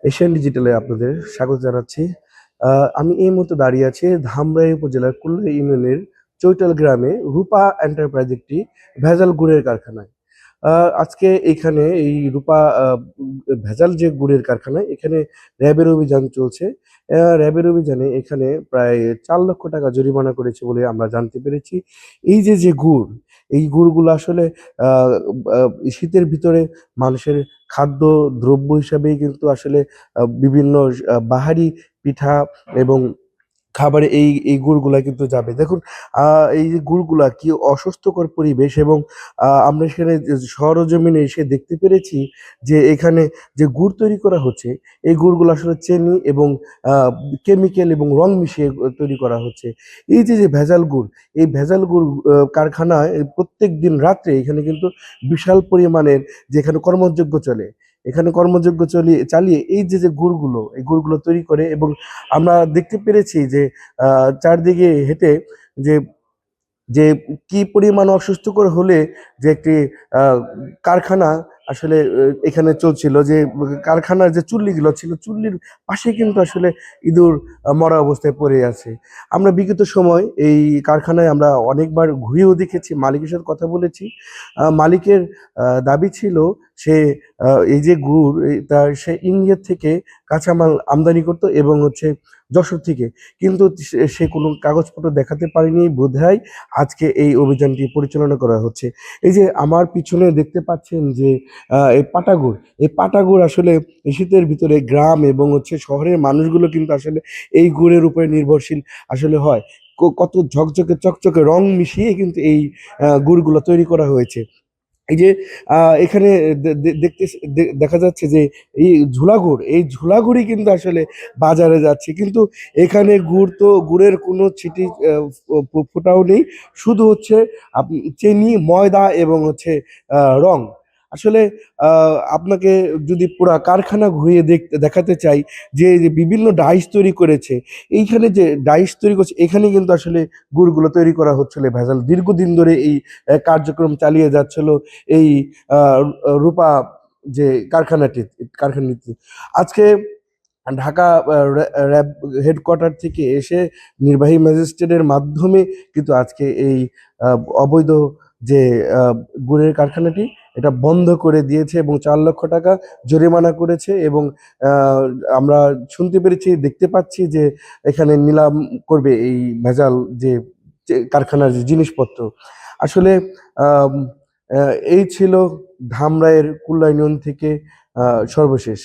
Asian ডিজিটালে আপনাদের স্বাগত জানাচ্ছি। আমি এই মুহূর্তে দাঁড়িয়ে আছি ধামরাই উপজেলার কুল্লা ইউনিয়নের চৈতাল গ্রামে রূপা এন্টারপ্রাইজ একটি ভেজাল গুড়ের কারখানায়। আজকে এখানে এই রূপা ভেজাল যে গুড়ের কারখানা, এখানে র্যাবের অভিযান চলছে। র্যাবের অভিযানে এখানে প্রায় ৪ লক্ষ টাকা জরিমানা করেছে বলে আমরা জানতে পেরেছি। এই যে গুড়, এই গুড়গুলো আসলে আহ, আহ, শীতের ভিতরে মানুষের খাদ্য দ্রব্য হিসাবেই কিন্তু আসলে বিভিন্ন বাহারি পিঠা এবং খাবারে এই গুড়গুলা কিন্তু যাবে। দেখুন, এই যে গুড়গুলা কি অস্বাস্থ্যকর পরিবেশ, এবং আমরা সেখানে যে সরজমিনে এসে দেখতে পেরেছি যে এখানে যে গুড় তৈরি করা হচ্ছে, এই গুড়গুলো আসলে চিনি এবং কেমিক্যাল এবং রং মিশিয়ে তৈরি করা হচ্ছে। এই যে ভেজাল গুড়, এই ভেজাল গুড় কারখানায় প্রত্যেক দিন রাত্রে এখানে কিন্তু বিশাল পরিমাণের, যেখানে কর্মযজ্ঞ চলে, এখানে কর্মযজ্ঞ চালিয়ে এই যে গুড়গুলো, এই গুড়গুলো তৈরি করে। এবং আমরা দেখতে পেরেছি যে চারদিকে হেঁটে যে যে কি পরিমাণ অসুস্থকর হলে যে একটি আহ, কারখানা আসলে এখানে চলছিল, যে কারখানার যে চুল্লিগুলো ছিল, চুল্লির পাশে কিন্তু আসলে ইঁদুর মরা অবস্থায় পড়ে আছে। আমরা বিগত সময় এই কারখানায় আমরা অনেকবার ঘুরেও দেখেছি, মালিকের সাথে কথা বলেছি। মালিকের দাবি ছিল সে এই যে গুড়, সে ইন্ডিয়া থেকে কাঁচামাল আমদানি করতো এবং যশোর থেকে, কিন্তু সে কোনো কাগজপত্র দেখাতে পারেনি বোধহয়। আজকে এই অভিযানটি পরিচালনা করা হচ্ছে। এই যে আমার পিছনে দেখতে পাচ্ছেন যে এই পাটাগুড় আসলে এই শীতের ভিতরে গ্রাম এবং শহরের মানুষগুলো কিন্তু আসলে এই গুড়ের উপরে নির্ভরশীল আসলে হয়। কত ঝকঝকে চকচকে রং মিশিয়ে কিন্তু এই গুড়গুলো তৈরি করা হয়েছে। এই যে এখানে দেখতে দেখা যাচ্ছে যে এই ঝুলাগুড়ি কিন্তু আসলে বাজারে যাচ্ছে, কিন্তু এখানে গুড়ের কোনো ছিটি ফোটাও নেই। শুধু চিনি, ময়দা এবং রং। আসলে আপনাকে যদি পুরা কারখানা ঘুরিয়ে দেখাতে চাই যে বিভিন্ন ডাইস তৈরি করেছে, এইখানে যে ডাইস তৈরি করছে, এখানে কিন্তু আসলে গুড়গুলো তৈরি করা হচ্ছিল ভেজাল। দীর্ঘদিন ধরে এই কার্যক্রম চালিয়ে যাচ্ছিল এই আহ, রূপা যে কারখানাটি আজকে ঢাকা র্যাব হেডকোয়ার্টার থেকে এসে নির্বাহী ম্যাজিস্ট্রেটের মাধ্যমে কিন্তু আজকে এই অবৈধ যে গুড়ের কারখানাটি, এটা বন্ধ করে দিয়েছে এবং ৪ লক্ষ টাকা জরিমানা করেছে। এবং আহ, আমরা শুনতে পেরেছি, দেখতে পাচ্ছি যে এখানে নিলাম করবে এই ভেজাল যে যে কারখানার যে জিনিসপত্র। আসলে আম, এই ছিল ধামরাইয়ের কুল্লা ইউনিয়ন থেকে সর্বশেষ।